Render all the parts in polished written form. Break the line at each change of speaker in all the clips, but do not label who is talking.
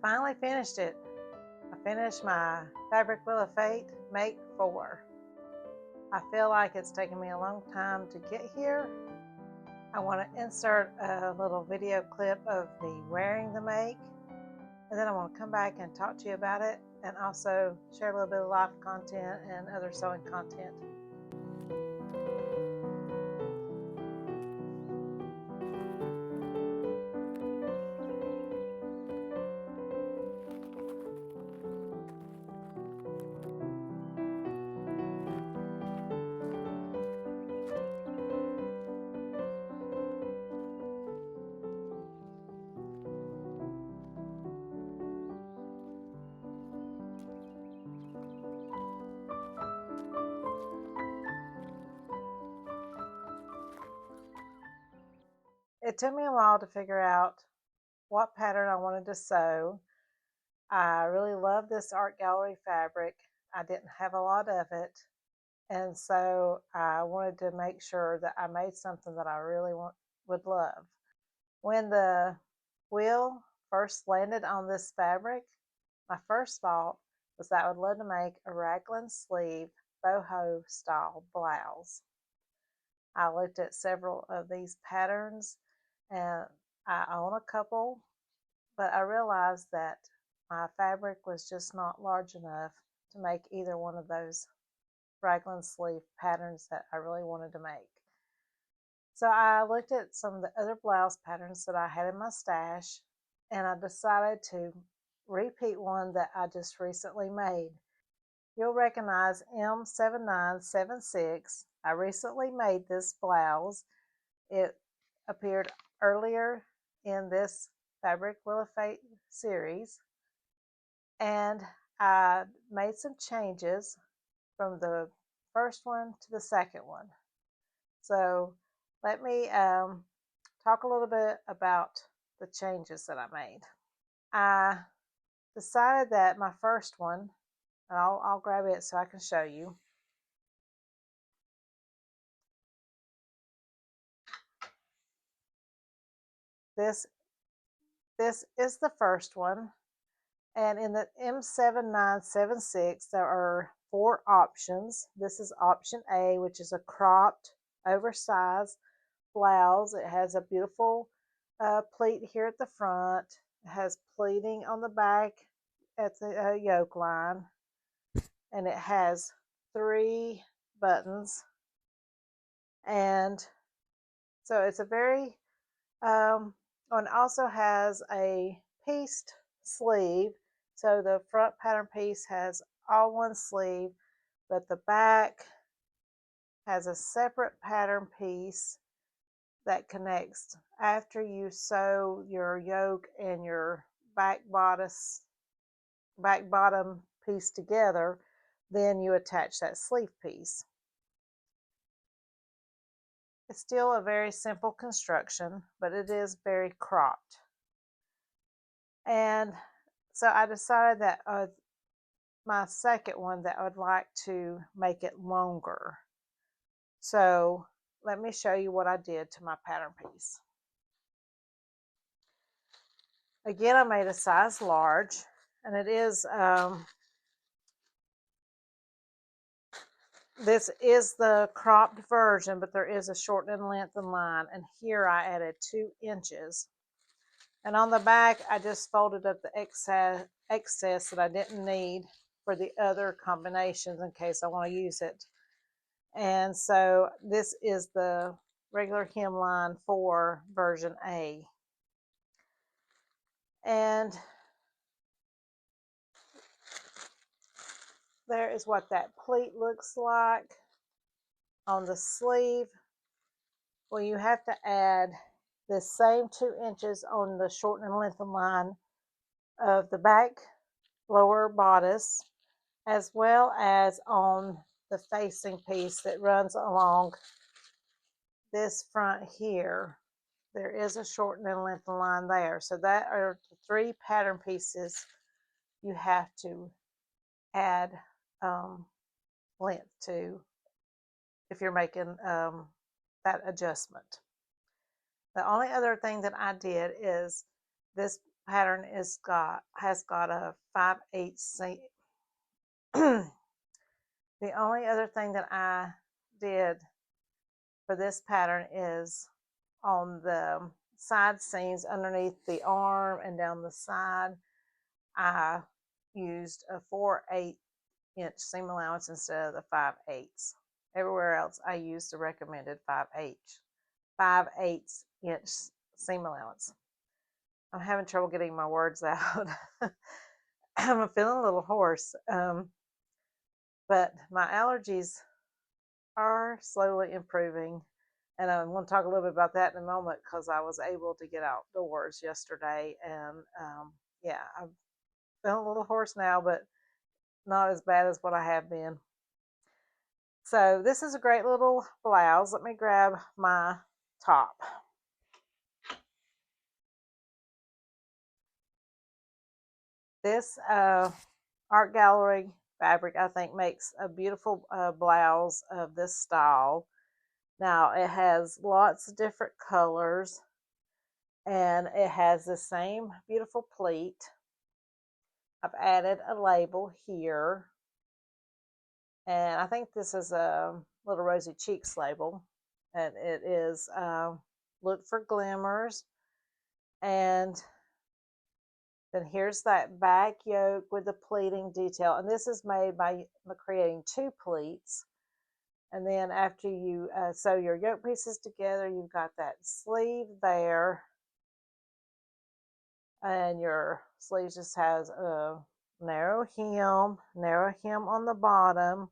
finally finished it. I finished my fabricwheeloffate make 4. I feel like it's taken me a long time to get here. I want to insert a little video clip of me wearing the make, and then I want to come back and talk to you about it, and also share a little bit of life content and other sewing content. It took me a while to figure out what pattern I wanted to sew. I really love this art gallery fabric. I didn't have a lot of it, and so I wanted to make sure that I made something that I really would love. When the wheel first landed on this fabric, my first thought was that I would love to make a raglan sleeve boho style blouse. I looked at several of these patterns, and I own a couple, but I realized that my fabric was just not large enough to make either one of those raglan sleeve patterns that I really wanted to make. So I looked at some of the other blouse patterns that I had in my stash, and I decided to repeat one that I just recently made. You'll recognize M7976. I recently made this blouse. It appeared earlier in this fabricwheeloffate series, and I made some changes from the first one to the second one. So let me talk a little bit about the changes that I made. I decided that my first one, and I'll grab it so I can show you. This is the first one, and in the M7976 there are 4 options. This is option A, which is a cropped, oversized blouse. It has a beautiful pleat here at the front. It has pleating on the back at the yoke line, and it has 3 buttons, and so it's a very and also has a pieced sleeve. So the front pattern piece has all one sleeve, but the back has a separate pattern piece that connects after you sew your yoke and your back bottom piece together. Then you attach that sleeve piece. It's still a very simple construction, but it is very cropped. And so I decided that my second one, that I would like to make it longer. So let me show you what I did to my pattern piece. Again, I made a size large, and it is this is the cropped version, but there is a shortening length and line, and here I added 2 inches. And on the back, I just folded up the excess that I didn't need for the other combinations in case I want to use it. And so this is the regular hemline for version A. And there is what that pleat looks like on the sleeve. Well, you have to add the same 2 inches on the shortening length and line of the back lower bodice, as well as on the facing piece that runs along this front here. There is a shortening length and line there. So that are the 3 pattern pieces you have to add length to if you're making that adjustment. The only other thing that I did is this pattern has got a 5/8 seam. The only other thing that I did for this pattern is on the side seams underneath the arm and down the side, I used a 4/8 inch seam allowance instead of the 5/8. Everywhere else, I used the recommended 5/8 inch seam allowance. I'm having trouble getting my words out. I'm feeling a little hoarse, but my allergies are slowly improving. And I'm going to talk a little bit about that in a moment because I was able to get outdoors yesterday. And yeah, I'm feeling a little hoarse now, but not as bad as what I have been. So this is a great little blouse. Let me grab my top. This art gallery fabric, I think, makes a beautiful blouse of this style. Now, it has lots of different colors, and it has the same beautiful pleat. I've added a label here, and I think this is a Little Rosy Cheeks label, and it is Look for Glimmers. And then here's that back yoke with the pleating detail, and this is made by creating 2 pleats. And then after you sew your yoke pieces together, you've got that sleeve there, and your sleeve just has a narrow hem on the bottom.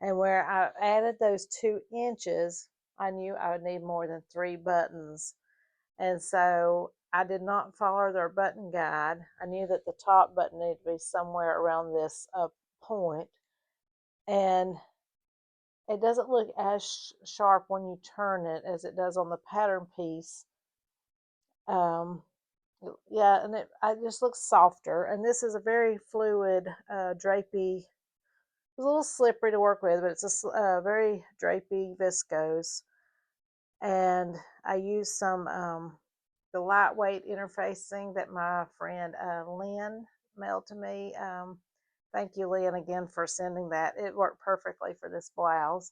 And where I added those 2 inches, I knew I would need more than 3 buttons. And so I did not follow their button guide. I knew that the top button needed to be somewhere around this point. And it doesn't look as sharp when you turn it as it does on the pattern piece. Yeah, and it just looks softer. And this is a very fluid, drapey. It's a little slippery to work with, but it's a very drapey viscose. And I used some the lightweight interfacing that my friend Lynn mailed to me. Thank you, Lynn, again for sending that. It worked perfectly for this blouse.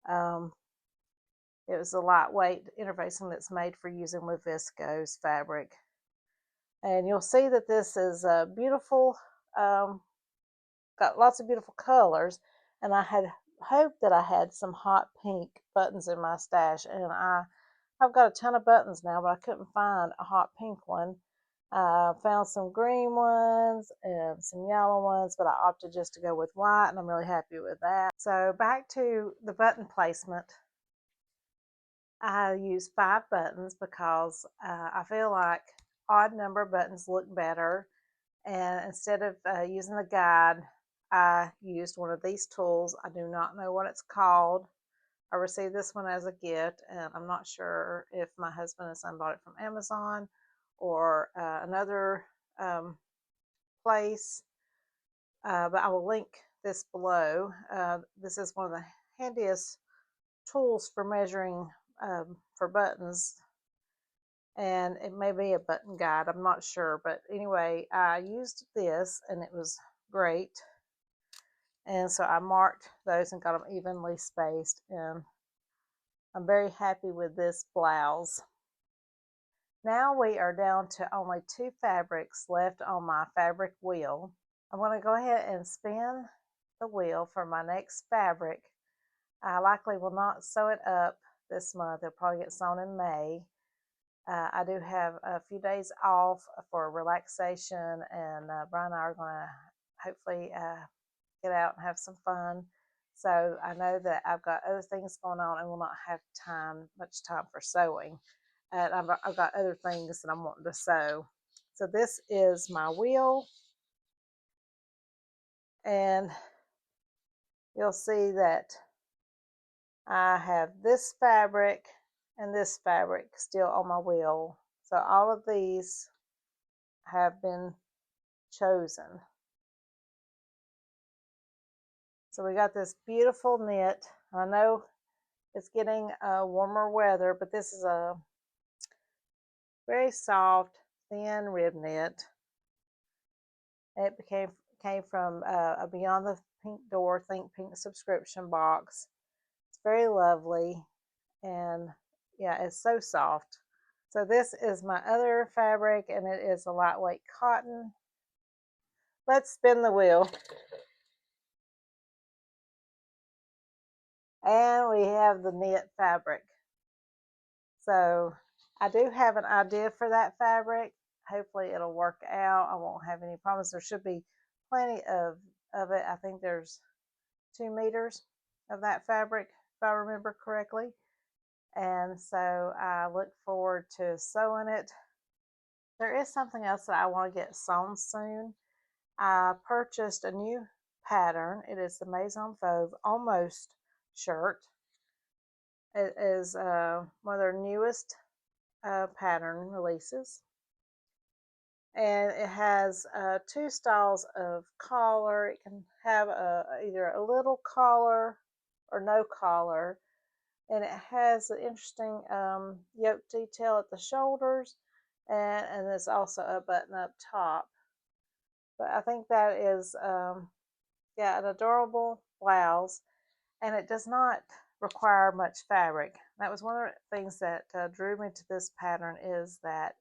It was a lightweight interfacing that's made for using with viscose fabric. And you'll see that this is a beautiful, got lots of beautiful colors. And I had hoped that I had some hot pink buttons in my stash. And I've got a ton of buttons now, but I couldn't find a hot pink one. I found some green ones and some yellow ones, but I opted just to go with white, and I'm really happy with that. So back to the button placement. I use 5 buttons because I feel like odd number buttons look better. And instead of using the guide, I used one of these tools. I do not know what it's called. I received this one as a gift, and I'm not sure if my husband and son bought it from Amazon or another place, but I will link this below. This is one of the handiest tools for measuring for buttons, and it may be a button guide, I'm not sure, but anyway, I used this and it was great. And so I marked those and got them evenly spaced, and I'm very happy with this blouse. Now we are down to only 2 fabrics left on my fabric wheel. I'm going to go ahead and spin the wheel for my next fabric. I likely will not sew it up this month. It'll probably get sewn in May. I do have a few days off for relaxation, and Brian and I are going to hopefully get out and have some fun. So I know that I've got other things going on and will not have much time for sewing. And I've got other things that I'm wanting to sew. So this is my wheel, and you'll see that I have this fabric and this fabric still on my wheel. So all of these have been chosen. So we got this beautiful knit. I know it's getting warmer weather, but this is a very soft, thin rib knit. It came from a Beyond the Pink Door Think Pink subscription box. It's very lovely, and yeah, it's so soft. So this is my other fabric, and it is a lightweight cotton. Let's spin the wheel. And we have the knit fabric. So I do have an idea for that fabric. Hopefully it'll work out. I won't have any problems. There should be plenty of it. I think there's 2 meters of that fabric, if I remember correctly. And so I look forward to sewing it. There is something else that I want to get sewn soon. I purchased a new pattern. It is the Maison Fauve Almost shirt. It is one of their newest pattern releases. And it has 2 styles of collar. It can have either a little collar or no collar. And it has an interesting yoke detail at the shoulders. And there's also a button up top. But I think that is, yeah, an adorable blouse. And it does not require much fabric. That was one of the things that drew me to this pattern, is that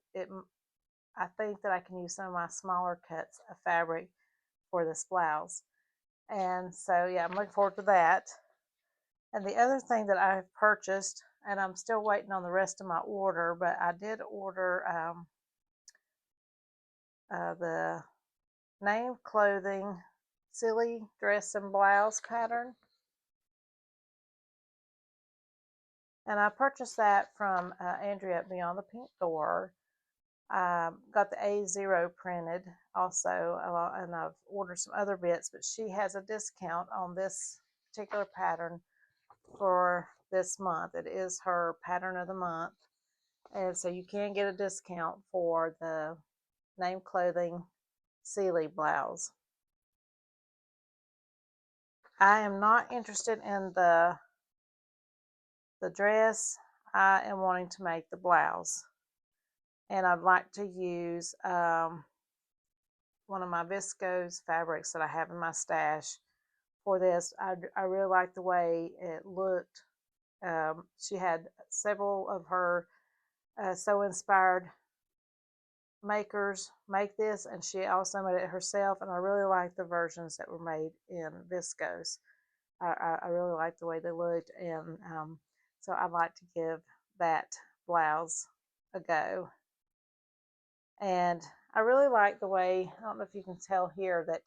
I think that I can use some of my smaller cuts of fabric for this blouse. And so yeah, I'm looking forward to that. And the other thing that I've purchased, and I'm still waiting on the rest of my order, but I did order the Name Clothing Syli dress and blouse pattern. And I purchased that from Andrea at Beyond the Pink Door. Got the A0 printed also, and I've ordered some other bits, but she has a discount on this particular pattern for this month. It is her pattern of the month, and so you can get a discount for the Name Clothing Syli blouse. I am not interested in the dress. I am wanting to make the blouse, and I'd like to use one of my viscose fabrics that I have in my stash for this. I really like the way it looked. She had several of her sew inspired makers make this, and she also made it herself, and I really like the versions that were made in viscose. I really like the way they looked, and so I'd like to give that blouse a go. And I really like the way, I don't know if you can tell here, that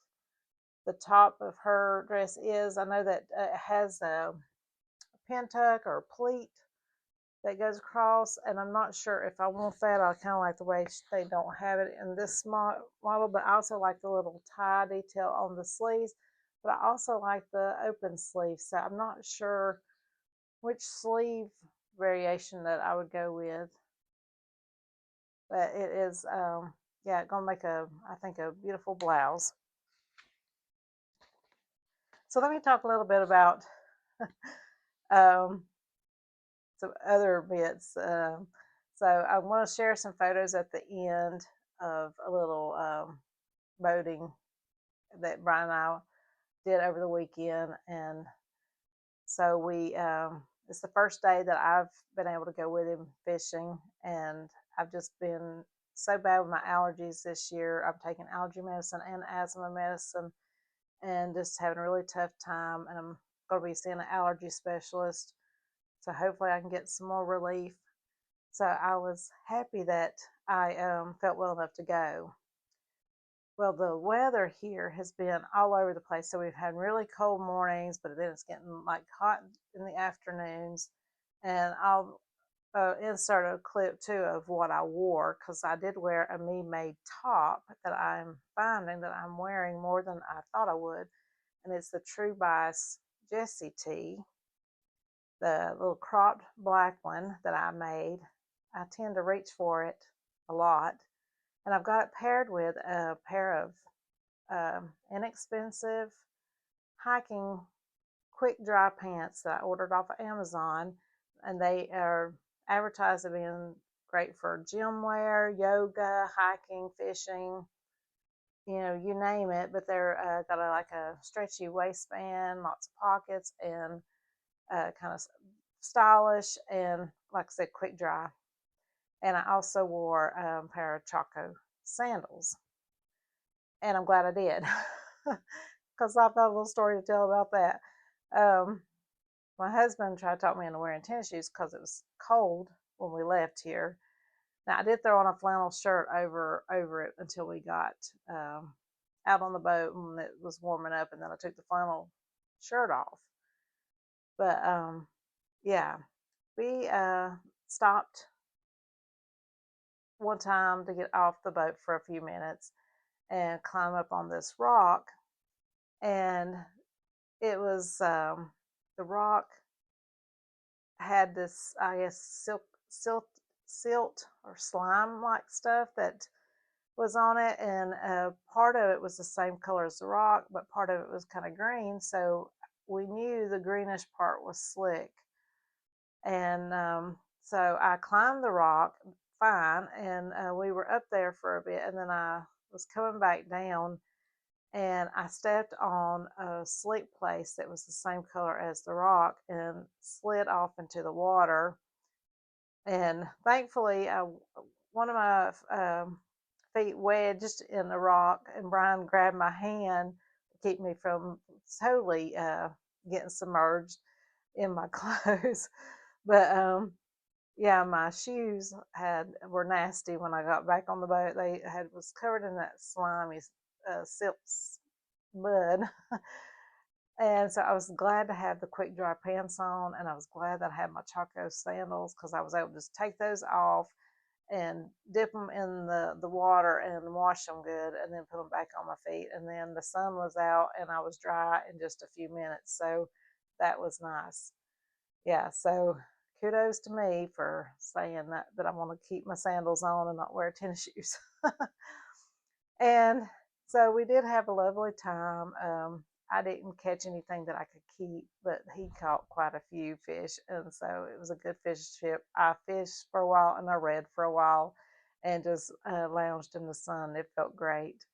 the top of her dress is, I know that it has a pin tuck or a pleat that goes across, and I'm not sure if I want that. I kind of like the way they don't have it in this model, but I also like the little tie detail on the sleeves, but I also like the open sleeve, so I'm not sure which sleeve variation that I would go with. But it is, yeah, gonna make I think a beautiful blouse. So let me talk a little bit about some other bits. So I want to share some photos at the end of a little boating that Brian and I did over the weekend. And so it's the first day that I've been able to go with him fishing, and I've just been so bad with my allergies this year. I'm taking allergy medicine and asthma medicine, and just having a really tough time. And I'm going to be seeing an allergy specialist, so hopefully I can get some more relief. So I was happy that I felt well enough to go. Well, the weather here has been all over the place. So we've had really cold mornings, but then it's getting like hot in the afternoons. And I'll insert a clip too of what I wore, because I did wear a me-made top that I'm finding that I'm wearing more than I thought I would. And it's the True Bias Jessie tee, the little cropped black one that I made. I tend to reach for it a lot. And I've got it paired with a pair of inexpensive hiking quick dry pants that I ordered off of Amazon, and they are advertised as being great for gym wear, yoga, hiking, fishing, you know, you name it. But they're got like a stretchy waistband, lots of pockets, and kind of stylish, and like I said, quick dry. And I also wore a pair of Choco sandals, and I'm glad I did because I've got a little story to tell about that. Um, my husband tried to talk me into wearing tennis shoes because it was cold when we left here. Now I did throw on a flannel shirt over it until we got out on the boat and it was warming up, and then I took the flannel shirt off. But yeah, we stopped one time to get off the boat for a few minutes and climb up on this rock, and it was the rock had this, I guess, silt or slime like stuff that was on it, and part of it was the same color as the rock, but part of it was kind of green, so we knew the greenish part was slick. And so I climbed the rock fine, and we were up there for a bit, and then I was coming back down, and I stepped on a slick place that was the same color as the rock and slid off into the water. And thankfully, one of my feet wedged in the rock, and Brian grabbed my hand to keep me from totally getting submerged in my clothes. But yeah, my shoes were nasty when I got back on the boat. They was covered in that slimy silt mud. And so I was glad to have the quick dry pants on, and I was glad that I had my Choco sandals because I was able to just take those off and dip them in the water and wash them good, and then put them back on my feet. And then the sun was out and I was dry in just a few minutes, so that was nice. Yeah, so kudos to me for saying that I want to keep my sandals on and not wear tennis shoes. And so we did have a lovely time. I didn't catch anything that I could keep, but he caught quite a few fish, and so it was a good fish trip. I fished for a while and I read for a while, and just lounged in the sun. It felt great.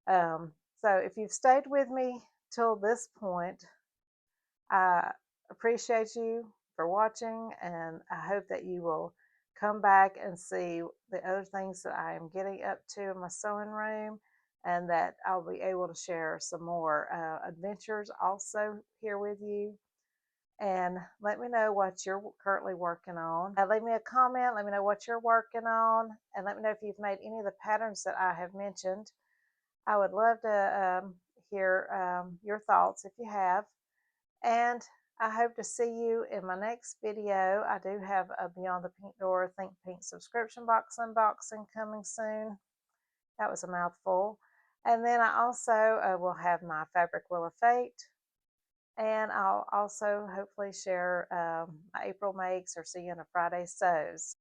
So if you've stayed with me till this point, I appreciate you for watching, and I hope that you will come back and see the other things that I am getting up to in my sewing room, and that I'll be able to share some more adventures also here with you. And let me know what you're currently working on. Leave me a comment, let me know what you're working on, and let me know if you've made any of the patterns that I have mentioned. I would love to hear your thoughts if you have. And I hope to see you in my next video. I do have a Beyond the Pink Door Think Pink subscription box unboxing coming soon. That was a mouthful. And then I also will have my Fabric Wheel of Fate. And I'll also hopefully share my April makes or see you in a Friday sews.